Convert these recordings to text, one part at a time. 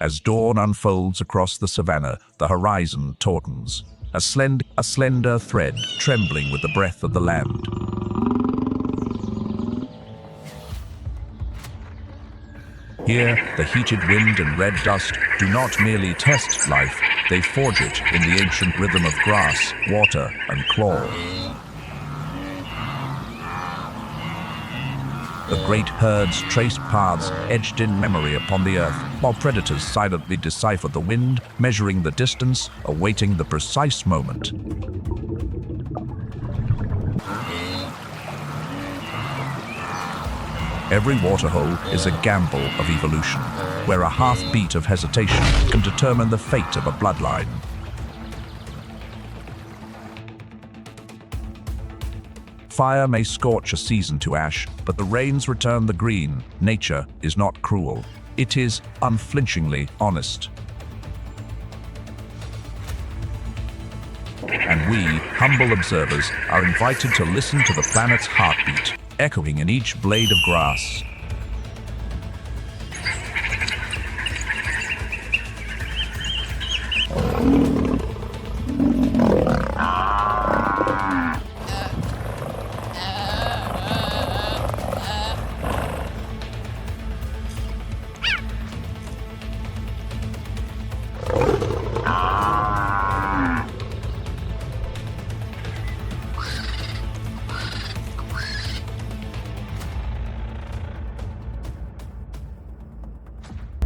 As dawn unfolds across the savannah, the horizon tautens, a slender thread trembling with the breath of the land. Here, the heated wind and red dust do not merely test life, they forge it in the ancient rhythm of grass, water, and claw. The great herds trace paths etched in memory upon the earth, while predators silently decipher the wind, measuring the distance, awaiting the precise moment. Every waterhole is a gamble of evolution, where a half-beat of hesitation can determine the fate of a bloodline. Fire may scorch a season to ash, but the rains return the green. Nature is not cruel. It is unflinchingly honest. And we, humble observers, are invited to listen to the planet's heartbeat, echoing in each blade of grass.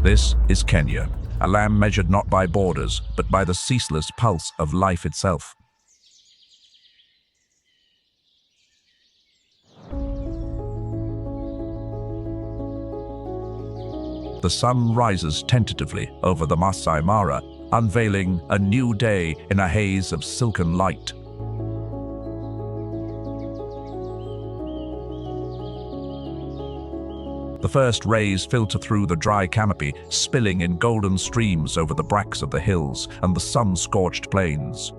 This is Kenya, a land measured not by borders, but by the ceaseless pulse of life itself. The sun rises tentatively over the Maasai Mara, unveiling a new day in a haze of silken light. The first rays filter through the dry canopy, spilling in golden streams over the bracts of the hills and the sun-scorched plains.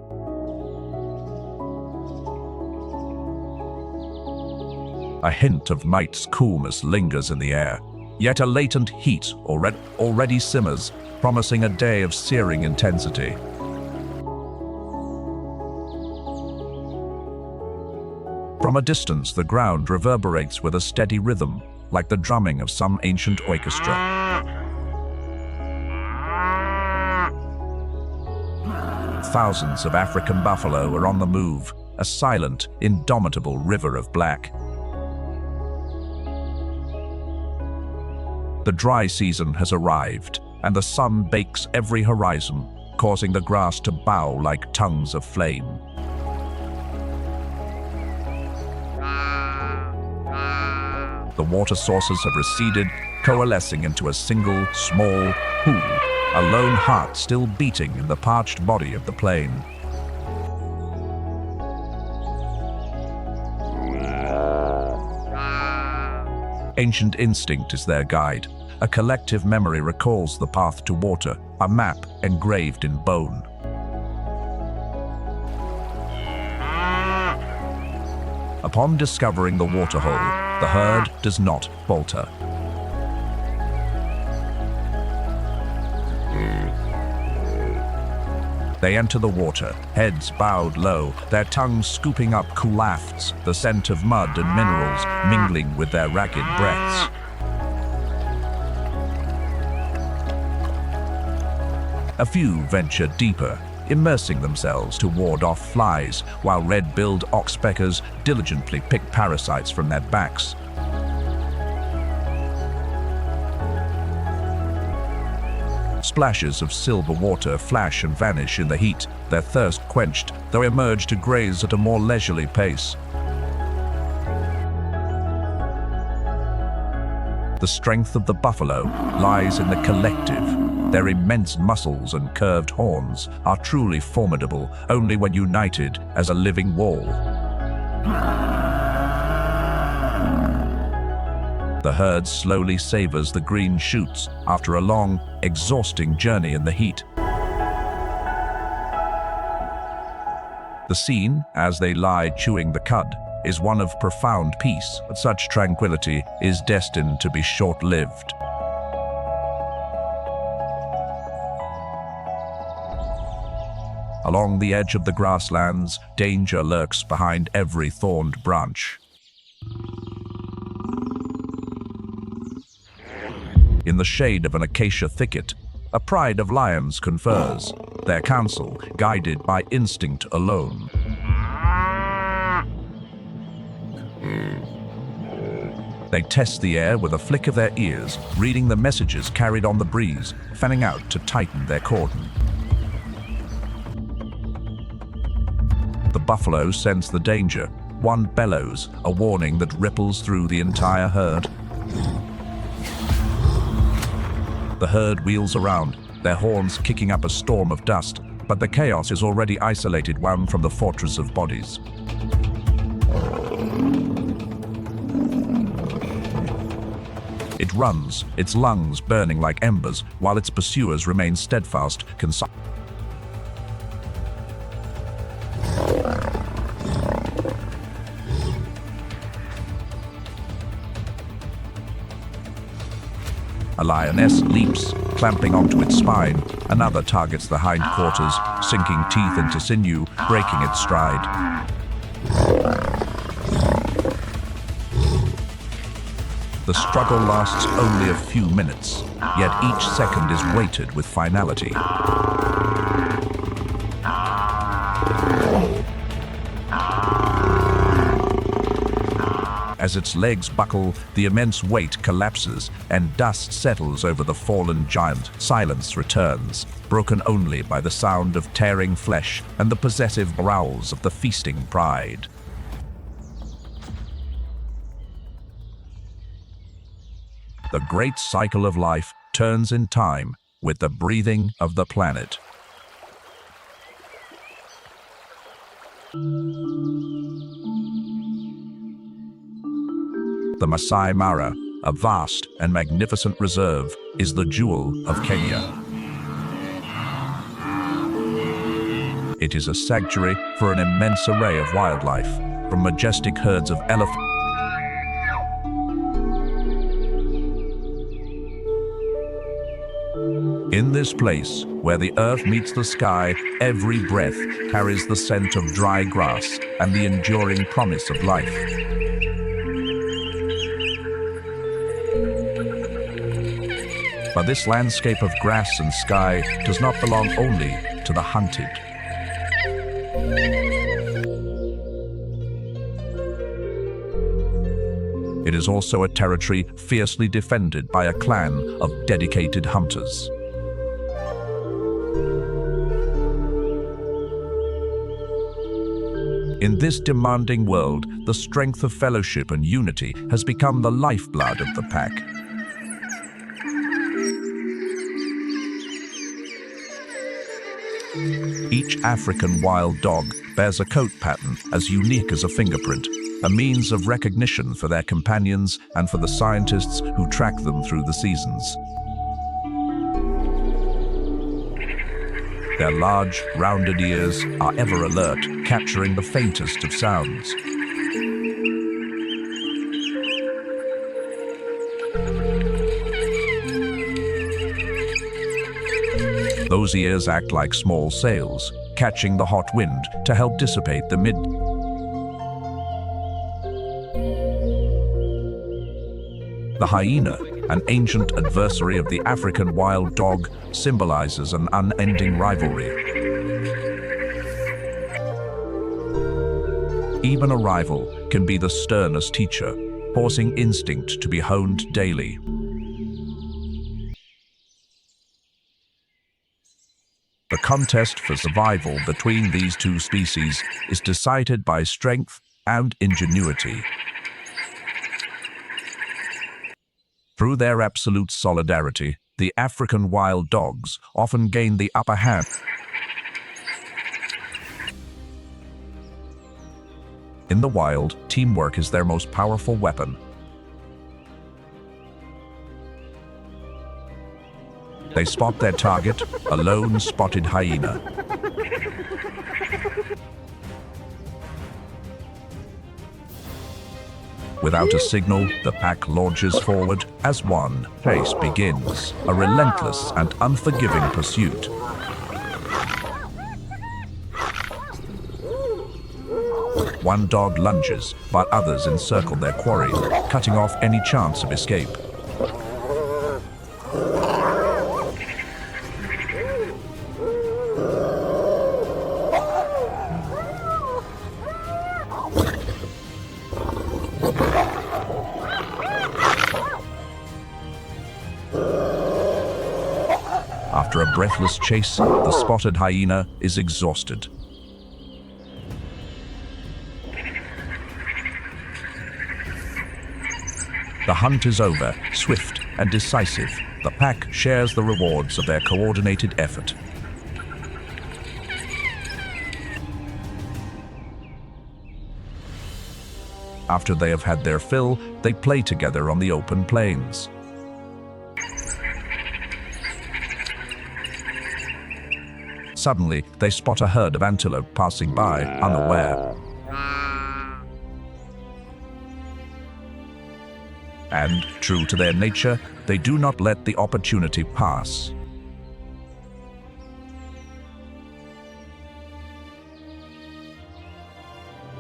A hint of night's coolness lingers in the air, yet a latent heat already simmers, promising a day of searing intensity. From a distance, the ground reverberates with a steady rhythm, like the drumming of some ancient orchestra. Thousands of African buffalo are on the move, a silent, indomitable river of black. The dry season has arrived, and the sun bakes every horizon, causing the grass to bow like tongues of flame. The water sources have receded, coalescing into a single, small pool, a lone heart still beating in the parched body of the plain. Ancient instinct is their guide. A collective memory recalls the path to water, a map engraved in bone. Upon discovering the waterhole, the herd does not falter. They enter the water, heads bowed low, their tongues scooping up cool wafts, the scent of mud and minerals mingling with their ragged breaths. A few venture deeper, immersing themselves to ward off flies, while red-billed oxpeckers diligently pick parasites from their backs. Splashes of silver water flash and vanish in the heat, their thirst quenched, though emerge to graze at a more leisurely pace. The strength of the buffalo lies in the collective. Their immense muscles and curved horns are truly formidable only when united as a living wall. The herd slowly savors the green shoots after a long, exhausting journey in the heat. The scene, as they lie chewing the cud, is one of profound peace, but such tranquility is destined to be short-lived. Along the edge of the grasslands, danger lurks behind every thorned branch. In the shade of an acacia thicket, a pride of lions confers, their counsel guided by instinct alone. They test the air with a flick of their ears, reading the messages carried on the breeze, fanning out to tighten their cordon. The buffalo sense the danger. One bellows, a warning that ripples through the entire herd. The herd wheels around, their horns kicking up a storm of dust, but the chaos is already isolated one from the fortress of bodies. It runs, its lungs burning like embers, while its pursuers remain steadfast, A lioness leaps, clamping onto its spine. Another targets the hindquarters, sinking teeth into sinew, breaking its stride. The struggle lasts only a few minutes, yet each second is weighted with finality. As its legs buckle, the immense weight collapses, and dust settles over the fallen giant. Silence returns, broken only by the sound of tearing flesh and the possessive growls of the feasting pride. The great cycle of life turns in time with the breathing of the planet. The Maasai Mara, a vast and magnificent reserve, is the jewel of Kenya. It is a sanctuary for an immense array of wildlife, from majestic herds of elephants. In this place, where the earth meets the sky, every breath carries the scent of dry grass and the enduring promise of life. But this landscape of grass and sky does not belong only to the hunted. It is also a territory fiercely defended by a clan of dedicated hunters. In this demanding world, the strength of fellowship and unity has become the lifeblood of the pack. Each African wild dog bears a coat pattern as unique as a fingerprint, a means of recognition for their companions and for the scientists who track them through the seasons. Their large, rounded ears are ever alert, capturing the faintest of sounds. Those ears act like small sails, catching the hot wind to help dissipate the mid. The hyena, an ancient adversary of the African wild dog, symbolizes an unending rivalry. Even a rival can be the sternest teacher, forcing instinct to be honed daily. The contest for survival between these two species is decided by strength and ingenuity. Through their absolute solidarity, the African wild dogs often gain the upper hand. In the wild, teamwork is their most powerful weapon. They spot their target, a lone spotted hyena. Without a signal, the pack launches forward as one. Chase begins, a relentless and unforgiving pursuit. One dog lunges, while others encircle their quarry, cutting off any chance of escape. After a breathless chase, the spotted hyena is exhausted. The hunt is over, swift and decisive. The pack shares the rewards of their coordinated effort. After they have had their fill, they play together on the open plains. Suddenly, they spot a herd of antelope passing by, unaware. And, true to their nature, they do not let the opportunity pass.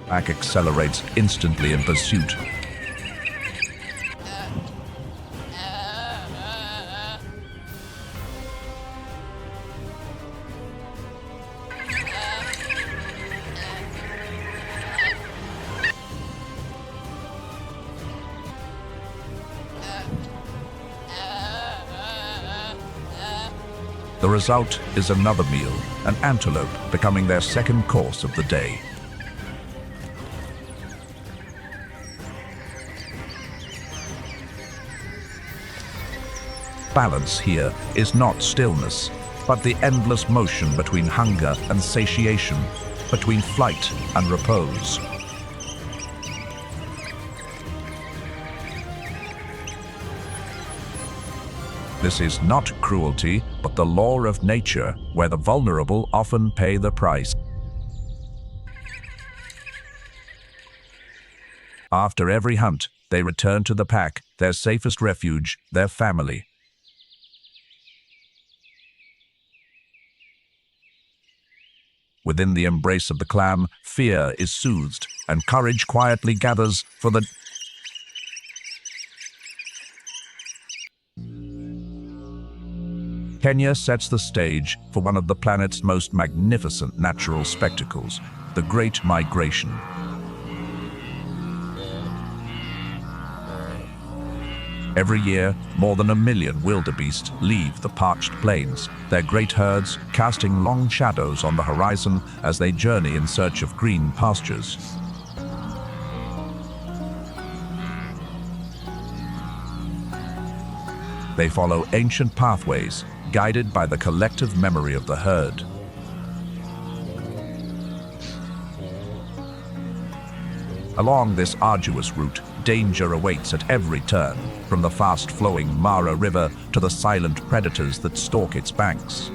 Pack accelerates instantly in pursuit. The result is another meal, an antelope becoming their second course of the day. Balance here is not stillness, but the endless motion between hunger and satiation, between flight and repose. This is not cruelty, but the law of nature, where the vulnerable often pay the price. After every hunt, they return to the pack, their safest refuge, their family. Within the embrace of the clan, fear is soothed, and courage quietly gathers for the Kenya sets the stage for one of the planet's most magnificent natural spectacles, the Great Migration. Every year, more than 1 million wildebeest leave the parched plains, their great herds casting long shadows on the horizon as they journey in search of green pastures. They follow ancient pathways, guided by the collective memory of the herd. Along this arduous route, danger awaits at every turn, from the fast-flowing Mara River to the silent predators that stalk its banks.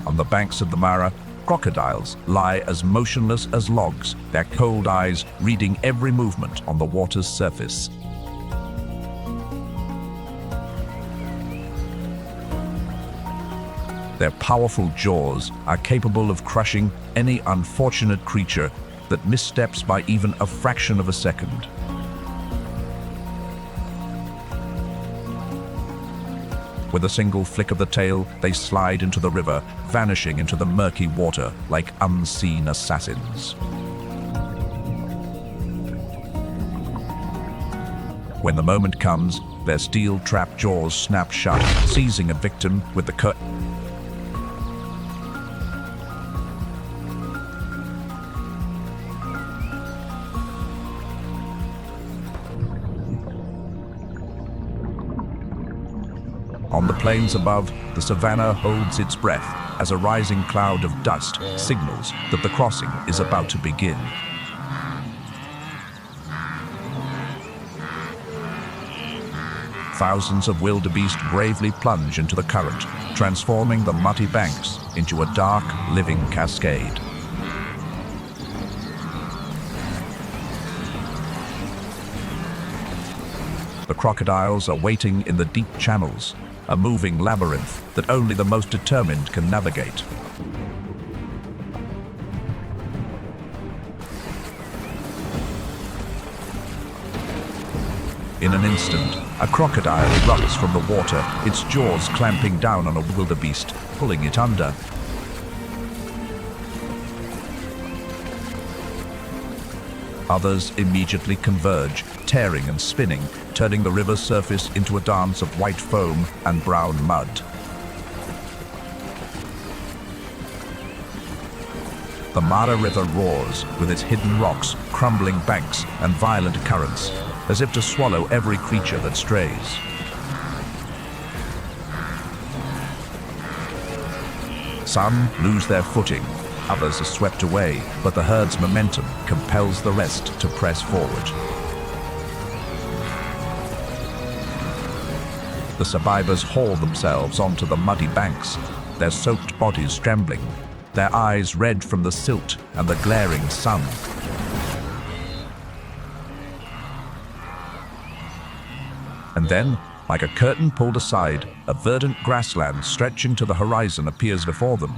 On the banks of the Mara, crocodiles lie as motionless as logs, their cold eyes reading every movement on the water's surface. Their powerful jaws are capable of crushing any unfortunate creature that missteps by even a fraction of a second. With a single flick of the tail, they slide into the river, vanishing into the murky water like unseen assassins. When the moment comes, their steel-trapped jaws snap shut, seizing a victim with the On the plains above, the savannah holds its breath as a rising cloud of dust signals that the crossing is about to begin. Thousands of wildebeest bravely plunge into the current, transforming the muddy banks into a dark, living cascade. The crocodiles are waiting in the deep channels, a moving labyrinth that only the most determined can navigate. In an instant, a crocodile erupts from the water, its jaws clamping down on a wildebeest, pulling it under. Others immediately converge, tearing and spinning, turning the river's surface into a dance of white foam and brown mud. The Mara River roars, with its hidden rocks, crumbling banks, and violent currents, as if to swallow every creature that strays. Some lose their footing, others are swept away, but the herd's momentum compels the rest to press forward. The survivors haul themselves onto the muddy banks, their soaked bodies trembling, their eyes red from the silt and the glaring sun. And then, like a curtain pulled aside, a verdant grassland stretching to the horizon appears before them.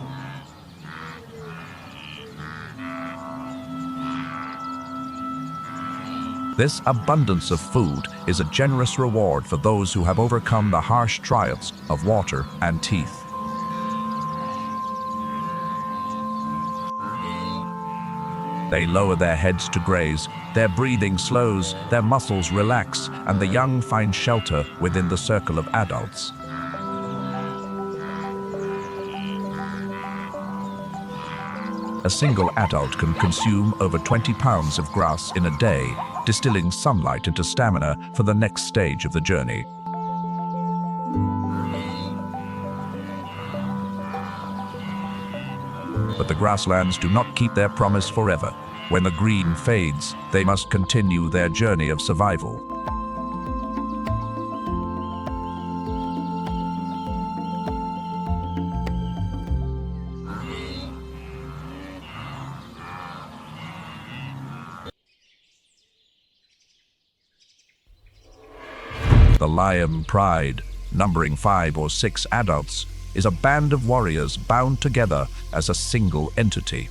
This abundance of food is a generous reward for those who have overcome the harsh trials of water and teeth. They lower their heads to graze, their breathing slows, their muscles relax, and the young find shelter within the circle of adults. A single adult can consume over 20 pounds of grass in a day, distilling sunlight into stamina for the next stage of the journey. But the grasslands do not keep their promise forever. When the green fades, they must continue their journey of survival. The lion pride, numbering 5 or 6 adults, is a band of warriors bound together as a single entity.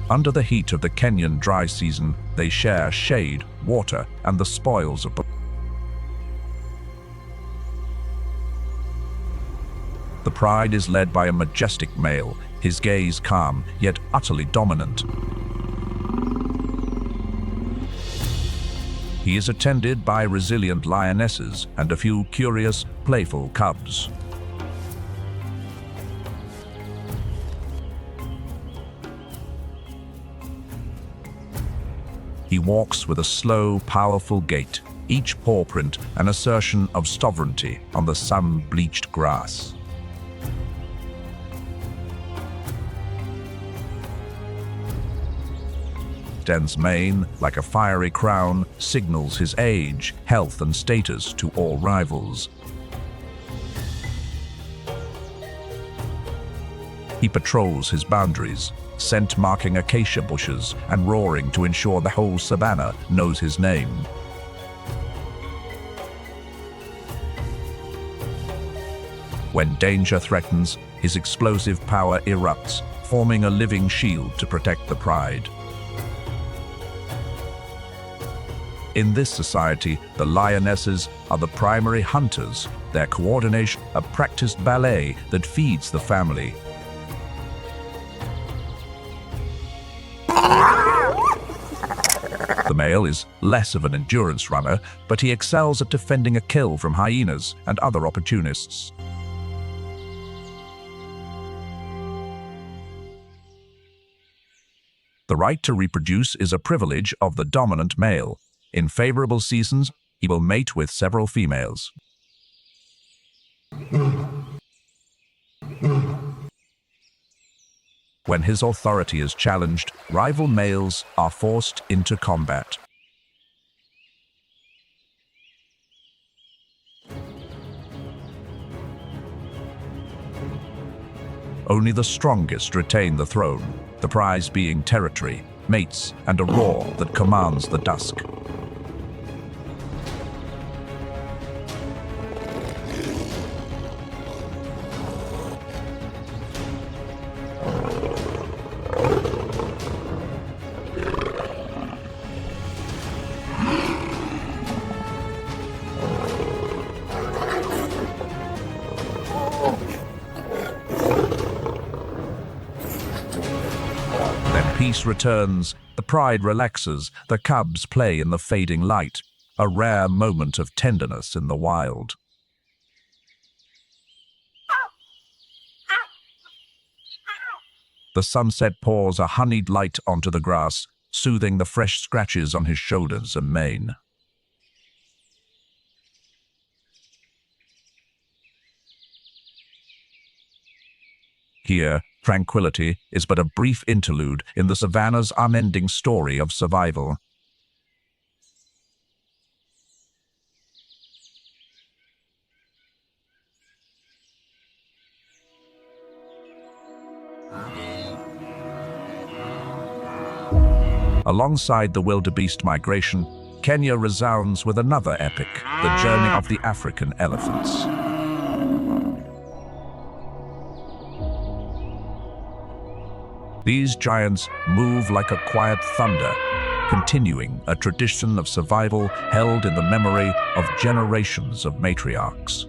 Under the heat of the Kenyan dry season, they share shade, water, and the spoils of. The pride is led by a majestic male, his gaze calm, yet utterly dominant. He is attended by resilient lionesses and a few curious, playful cubs. He walks with a slow, powerful gait, each paw print an assertion of sovereignty on the sun-bleached grass. Den's mane, like a fiery crown, signals his age, health, and status to all rivals. He patrols his boundaries, scent marking acacia bushes and roaring to ensure the whole savannah knows his name. When danger threatens, his explosive power erupts, forming a living shield to protect the pride. In this society, the lionesses are the primary hunters, their coordination a practiced ballet that feeds the family. The male is less of an endurance runner, but he excels at defending a kill from hyenas and other opportunists. The right to reproduce is a privilege of the dominant male. In favorable seasons, he will mate with several females. When his authority is challenged, rival males are forced into combat. Only the strongest retain the throne, the prize being territory, mates, and a roar that commands the dusk. peace returns, the pride relaxes, the cubs play in the fading light, a rare moment of tenderness in the wild. The sunset pours a honeyed light onto the grass, soothing the fresh scratches on his shoulders and mane. Here, tranquility is but a brief interlude in the savannah's unending story of survival. Alongside the wildebeest migration, Kenya resounds with another epic, the journey of the African elephants. These giants move like a quiet thunder, continuing a tradition of survival held in the memory of generations of matriarchs.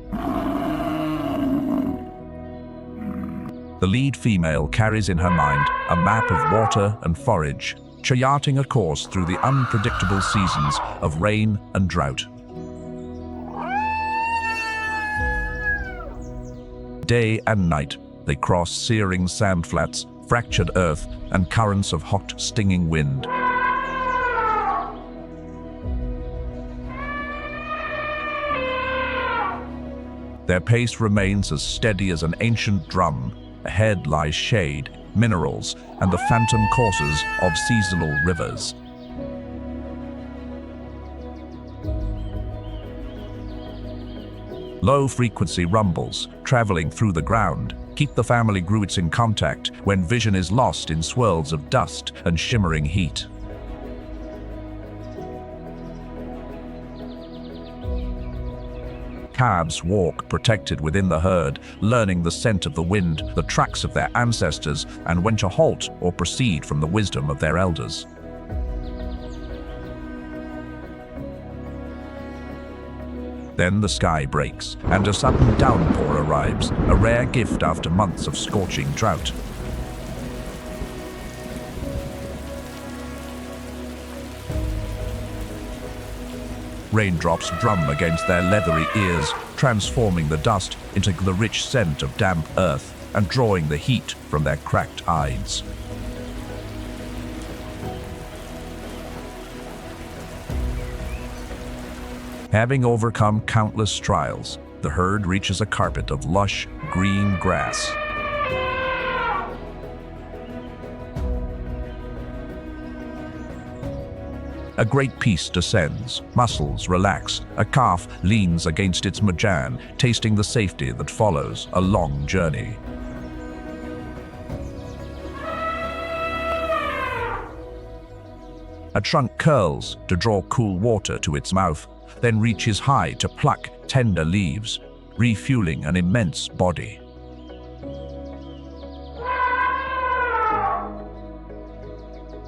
The lead female carries in her mind a map of water and forage, charting a course through the unpredictable seasons of rain and drought. Day and night, they cross searing sandflats, fractured earth, and currents of hot, stinging wind. Their pace remains as steady as an ancient drum. Ahead lies shade, minerals, and the phantom courses of seasonal rivers. Low-frequency rumbles, traveling through the ground, keep the family groups in contact when vision is lost in swirls of dust and shimmering heat. Calves walk protected within the herd, learning the scent of the wind, the tracks of their ancestors, and when to halt or proceed from the wisdom of their elders. Then the sky breaks, and a sudden downpour arrives, a rare gift after months of scorching drought. Raindrops drum against their leathery ears, transforming the dust into the rich scent of damp earth and drawing the heat from their cracked hides. Having overcome countless trials, the herd reaches a carpet of lush, green grass. A great peace descends, muscles relax, a calf leans against its majan, tasting the safety that follows a long journey. A trunk curls to draw cool water to its mouth, then reaches high to pluck tender leaves, refueling an immense body.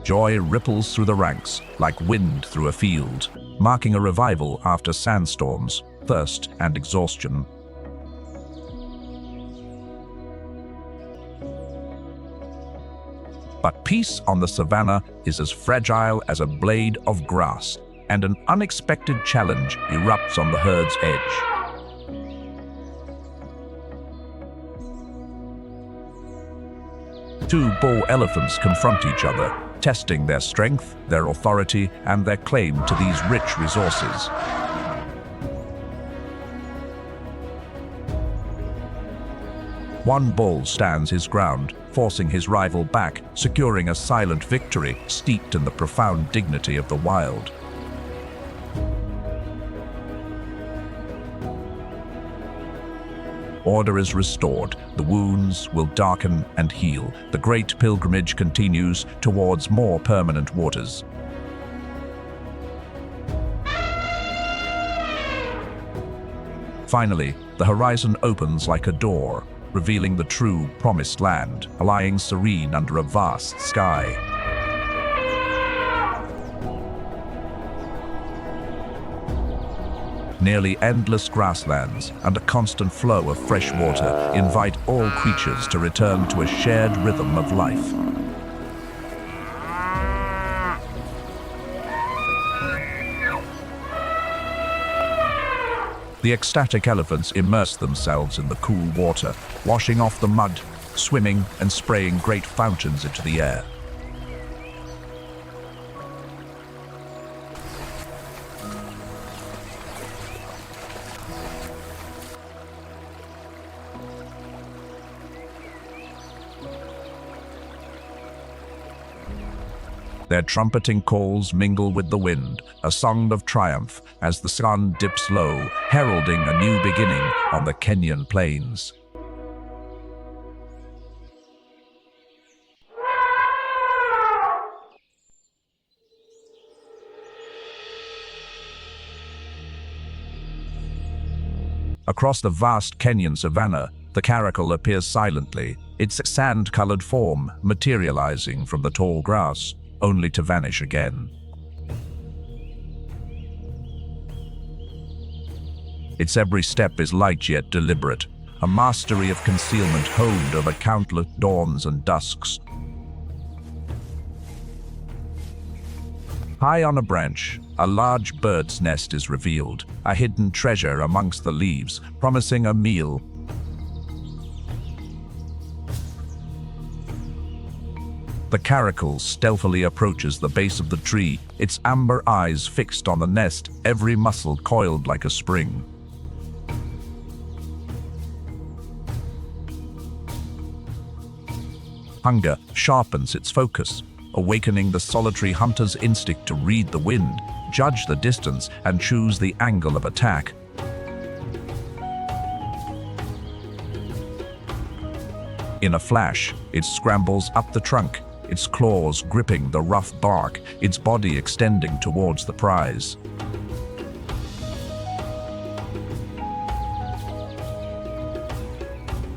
Joy ripples through the ranks like wind through a field, marking a revival after sandstorms, thirst, and exhaustion. But peace on the savannah is as fragile as a blade of grass, and an unexpected challenge erupts on the herd's edge. Two bull elephants confront each other, testing their strength, their authority, and their claim to these rich resources. One bull stands his ground, forcing his rival back, securing a silent victory steeped in the profound dignity of the wild. Order is restored, the wounds will darken and heal. The great pilgrimage continues towards more permanent waters. Finally, the horizon opens like a door, revealing the true promised land, lying serene under a vast sky. Nearly endless grasslands and a constant flow of fresh water invite all creatures to return to a shared rhythm of life. The ecstatic elephants immerse themselves in the cool water, washing off the mud, swimming and spraying great fountains into the air. Their trumpeting calls mingle with the wind, a song of triumph as the sun dips low, heralding a new beginning on the Kenyan plains. Across the vast Kenyan savannah, the caracal appears silently, its sand-colored form materializing from the tall grass, only to vanish again. Its every step is light yet deliberate, a mastery of concealment honed over countless dawns and dusks. High on a branch, a large bird's nest is revealed, a hidden treasure amongst the leaves, promising a meal. The caracal stealthily approaches the base of the tree, its amber eyes fixed on the nest, every muscle coiled like a spring. Hunger sharpens its focus, awakening the solitary hunter's instinct to read the wind, judge the distance, and choose the angle of attack. In a flash, it scrambles up the trunk, its claws gripping the rough bark, its body extending towards the prize.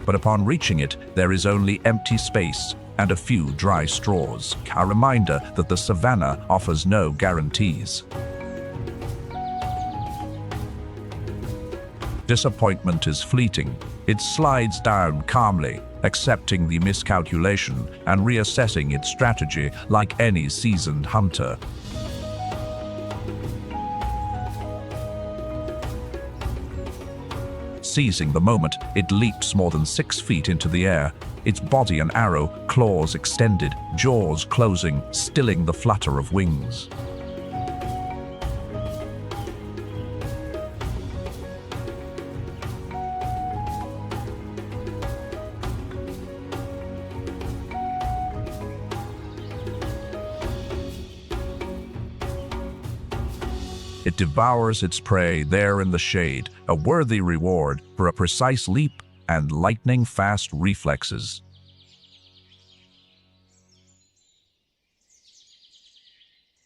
But upon reaching it, there is only empty space and a few dry straws, a reminder that the savannah offers no guarantees. Disappointment is fleeting. It slides down calmly, accepting the miscalculation and reassessing its strategy like any seasoned hunter. Seizing the moment, it leaps more than 6 feet into the air, its body an arrow, claws extended, jaws closing, stilling the flutter of wings. It devours its prey there in the shade, a worthy reward for a precise leap and lightning-fast reflexes.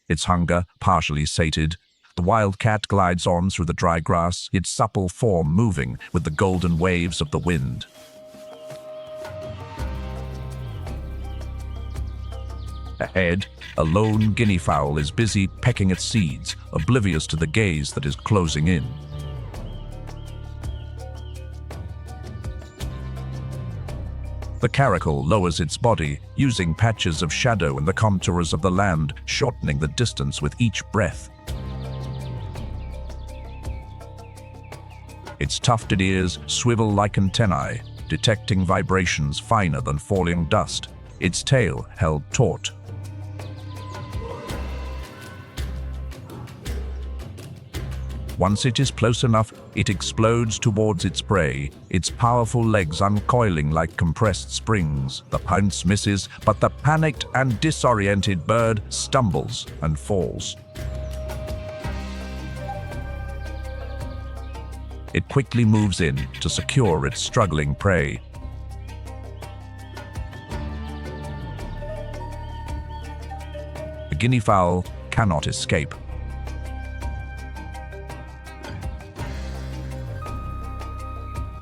Its hunger partially sated, the wildcat glides on through the dry grass, its supple form moving with the golden waves of the wind. Ahead, a lone guinea fowl is busy pecking at seeds, oblivious to the gaze that is closing in. The caracal lowers its body, using patches of shadow in the contours of the land, shortening the distance with each breath. Its tufted ears swivel like antennae, detecting vibrations finer than falling dust, its tail held taut. Once it is close enough, it explodes towards its prey, its powerful legs uncoiling like compressed springs. The pounce misses, but the panicked and disoriented bird stumbles and falls. It quickly moves in to secure its struggling prey. The guinea fowl cannot escape.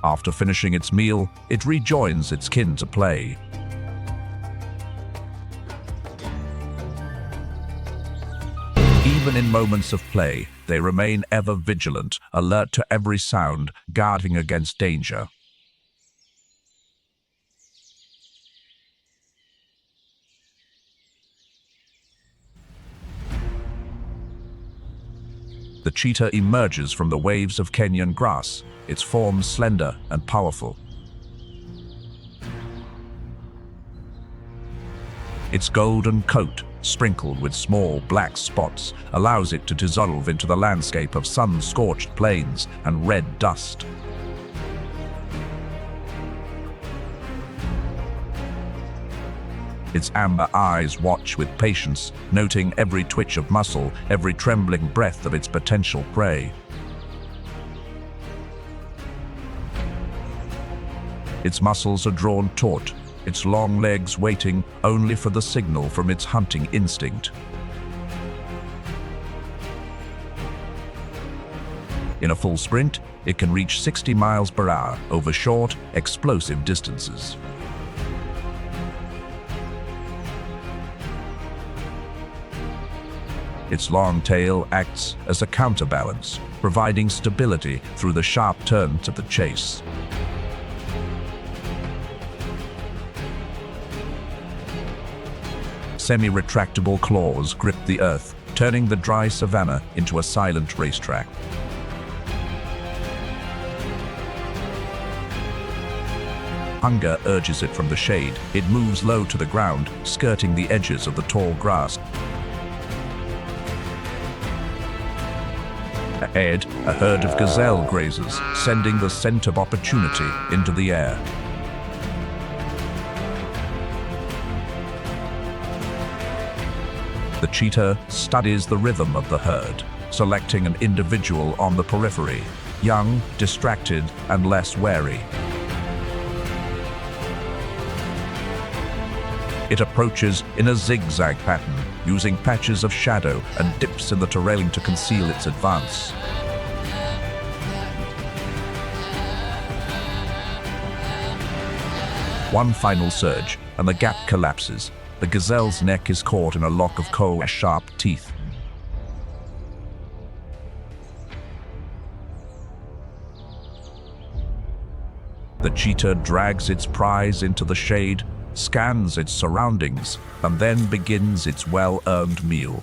After finishing its meal, it rejoins its kin to play. Even in moments of play, they remain ever vigilant, alert to every sound, guarding against danger. The cheetah emerges from the waves of Kenyan grass, its form slender and powerful. Its golden coat, sprinkled with small black spots, allows it to dissolve into the landscape of sun-scorched plains and red dust. Its amber eyes watch with patience, noting every twitch of muscle, every trembling breath of its potential prey. Its muscles are drawn taut, its long legs waiting only for the signal from its hunting instinct. In a full sprint, it can reach 60 miles per hour over short, explosive distances. Its long tail acts as a counterbalance, providing stability through the sharp turns of the chase. Semi-retractable claws grip the earth, turning the dry savannah into a silent racetrack. Hunger urges it from the shade. It moves low to the ground, skirting the edges of the tall grass. Ahead, a herd of gazelle grazes, sending the scent of opportunity into the air. The cheetah studies the rhythm of the herd, selecting an individual on the periphery, young, distracted, and less wary. It approaches in a zigzag pattern, using patches of shadow and dips in the terrain to conceal its advance. One final surge, and the gap collapses. The gazelle's neck is caught in a lock of coal-sharp teeth. The cheetah drags its prize into the shade, scans its surroundings, and then begins its well-earned meal.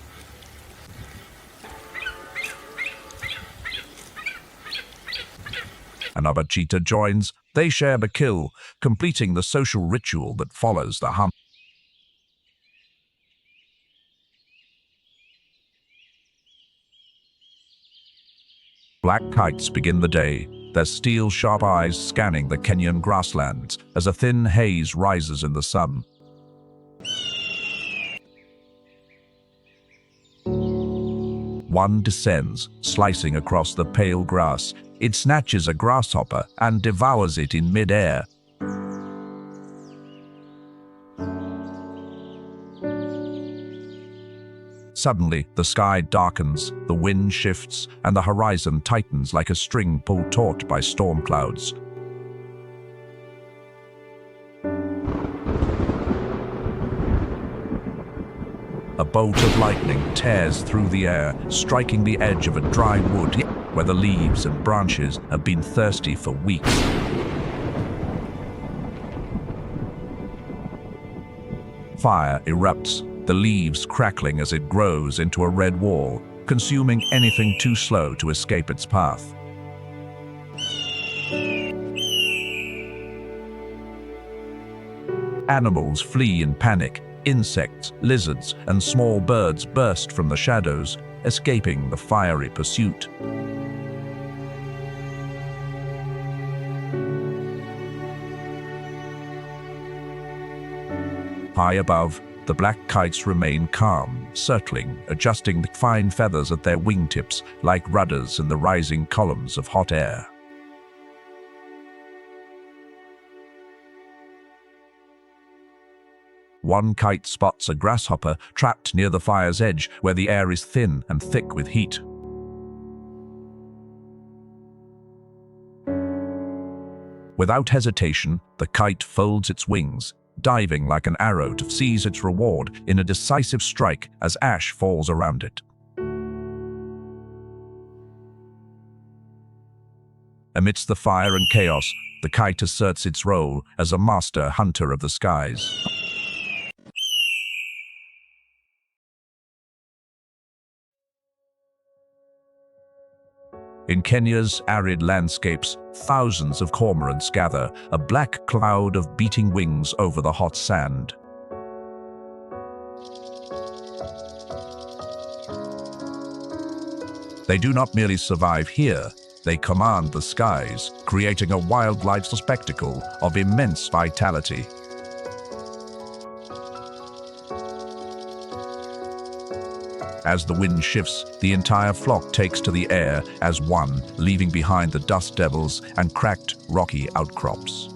Another cheetah joins. They share the kill, completing the social ritual that follows the hunt. Black kites begin the day, their steel-sharp eyes scanning the Kenyan grasslands as a thin haze rises in the sun. One descends, slicing across the pale grass. It snatches a grasshopper and devours it in mid-air. Suddenly, the sky darkens, the wind shifts, and the horizon tightens like a string pulled taut by storm clouds. A bolt of lightning tears through the air, striking the edge of a dry wood where the leaves and branches have been thirsty for weeks. Fire erupts, the leaves crackling as it grows into a red wall, consuming anything too slow to escape its path. Animals flee in panic. Insects, lizards, and small birds burst from the shadows, escaping the fiery pursuit. High above, the black kites remain calm, circling, adjusting the fine feathers at their wingtips like rudders in the rising columns of hot air. One kite spots a grasshopper trapped near the fire's edge where the air is thin and thick with heat. Without hesitation, the kite folds its wings, diving like an arrow to seize its reward in a decisive strike as ash falls around it. Amidst the fire and chaos, the kite asserts its role as a master hunter of the skies. In Kenya's arid landscapes, thousands of cormorants gather, a black cloud of beating wings over the hot sand. They do not merely survive here, they command the skies, creating a wildlife spectacle of immense vitality. As the wind shifts, the entire flock takes to the air as one, leaving behind the dust devils and cracked, rocky outcrops.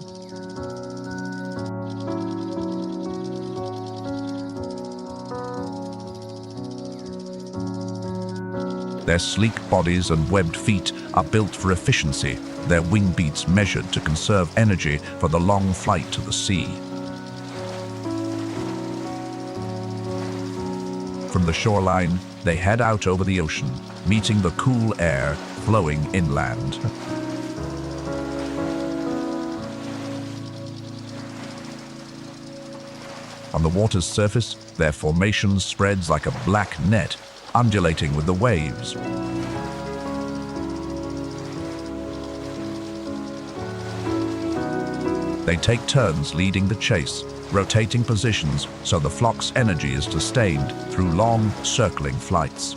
Their sleek bodies and webbed feet are built for efficiency, their wing beats measured to conserve energy for the long flight to the sea. From the shoreline, they head out over the ocean, meeting the cool air flowing inland. On the water's surface, their formation spreads like a black net, undulating with the waves. They take turns leading the chase, rotating positions so the flock's energy is sustained through long, circling flights.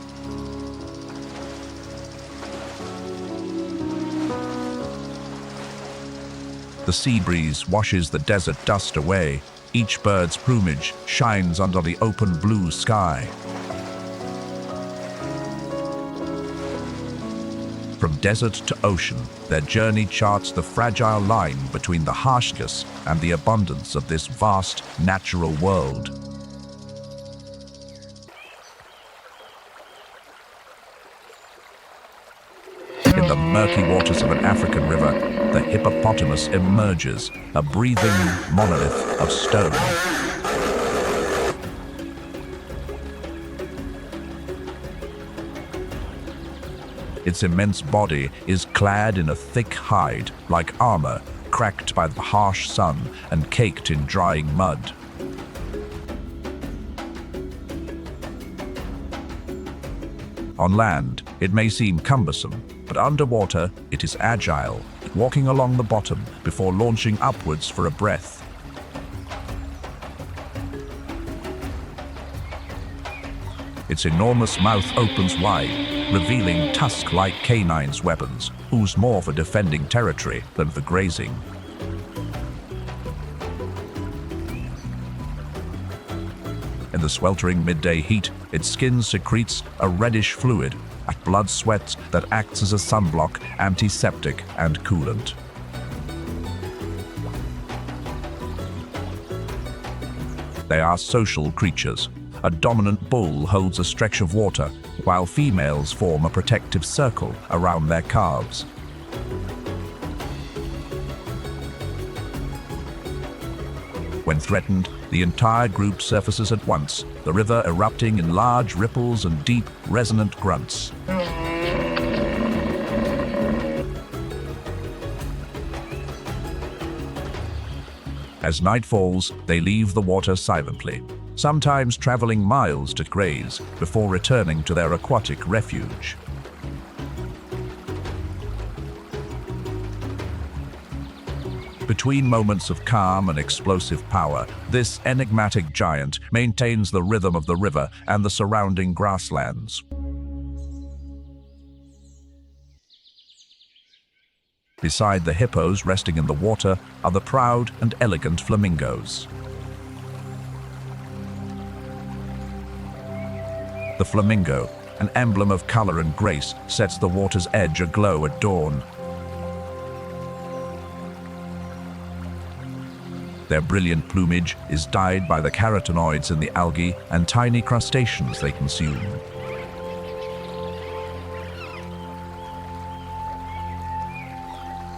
The sea breeze washes the desert dust away. Each bird's plumage shines under the open blue sky. From desert to ocean, their journey charts the fragile line between the harshness and the abundance of this vast natural world. In the murky waters of an African river, the hippopotamus emerges, a breathing monolith of stone. Its immense body is clad in a thick hide, like armor, cracked by the harsh sun and caked in drying mud. On land, it may seem cumbersome, but underwater, it is agile, walking along the bottom before launching upwards for a breath. Its enormous mouth opens wide, revealing tusk-like canines' weapons, whose more for defending territory than for grazing. In the sweltering midday heat, its skin secretes a reddish fluid, a blood sweat that acts as a sunblock, antiseptic, and coolant. They are social creatures. A dominant bull holds a stretch of water, while females form a protective circle around their calves. When threatened, the entire group surfaces at once, the river erupting in large ripples and deep, resonant grunts. As night falls, they leave the water silently, sometimes traveling miles to graze before returning to their aquatic refuge. Between moments of calm and explosive power, this enigmatic giant maintains the rhythm of the river and the surrounding grasslands. Beside the hippos resting in the water are the proud and elegant flamingos. The flamingo, an emblem of color and grace, sets the water's edge aglow at dawn. Their brilliant plumage is dyed by the carotenoids in the algae and tiny crustaceans they consume.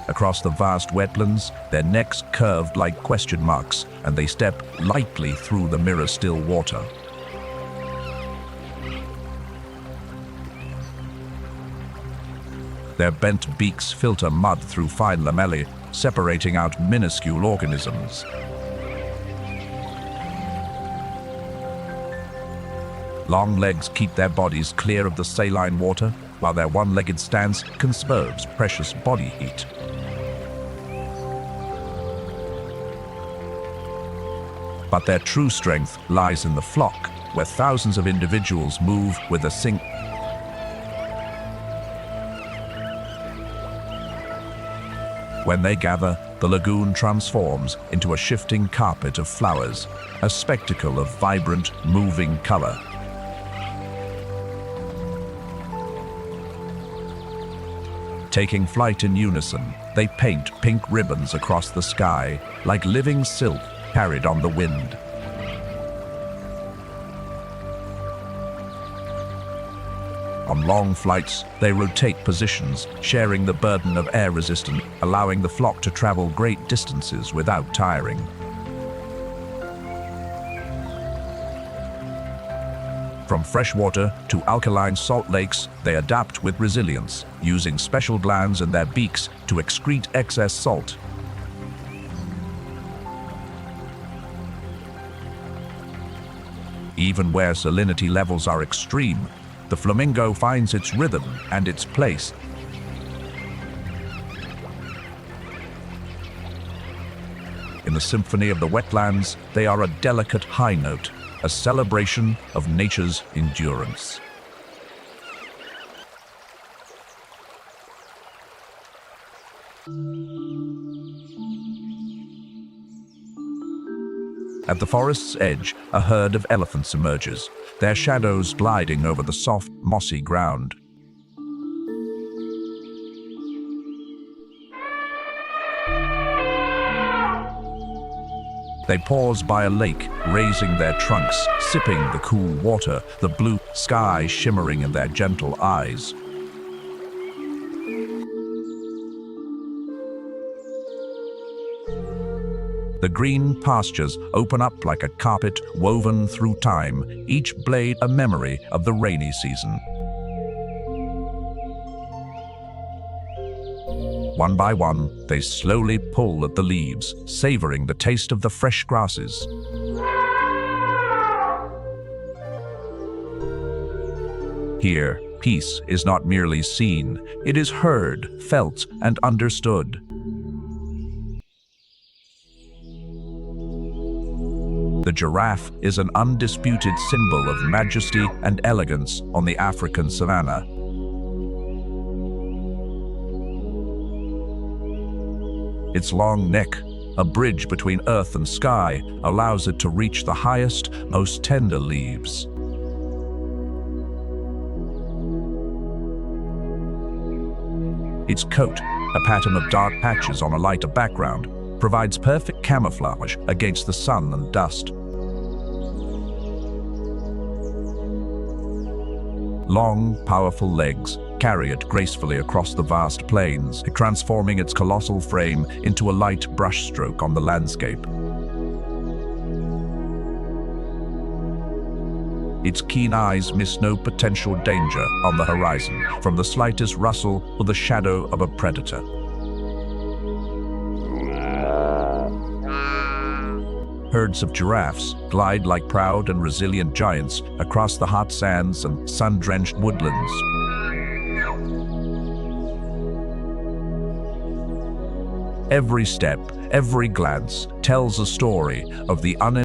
Across the vast wetlands, their necks curved like question marks, and they step lightly through the mirror-still water. Their bent beaks filter mud through fine lamellae, separating out minuscule organisms. Long legs keep their bodies clear of the saline water, while their one-legged stance conserves precious body heat. But their true strength lies in the flock, where thousands of individuals move with a single. When they gather, the lagoon transforms into a shifting carpet of flowers, a spectacle of vibrant, moving color. Taking flight in unison, they paint pink ribbons across the sky, like living silk carried on the wind. On long flights, they rotate positions, sharing the burden of air resistance, allowing the flock to travel great distances without tiring. From freshwater to alkaline salt lakes, they adapt with resilience, using special glands in their beaks to excrete excess salt. Even where salinity levels are extreme, the flamingo finds its rhythm and its place. In the symphony of the wetlands, they are a delicate high note, a celebration of nature's endurance. At the forest's edge, a herd of elephants emerges, their shadows gliding over the soft, mossy ground. They pause by a lake, raising their trunks, sipping the cool water, the blue sky shimmering in their gentle eyes. The green pastures open up like a carpet woven through time, each blade a memory of the rainy season. One by one, they slowly pull at the leaves, savoring the taste of the fresh grasses. Here, peace is not merely seen, it is heard, felt, and understood. The giraffe is an undisputed symbol of majesty and elegance on the African savannah. Its long neck, a bridge between earth and sky, allows it to reach the highest, most tender leaves. Its coat, a pattern of dark patches on a lighter background, provides perfect camouflage against the sun and dust. Long, powerful legs carry it gracefully across the vast plains, transforming its colossal frame into a light brushstroke on the landscape. Its keen eyes miss no potential danger on the horizon, from the slightest rustle or the shadow of a predator. Herds of giraffes glide like proud and resilient giants across the hot sands and sun-drenched woodlands. Every step, every glance tells a story of the unending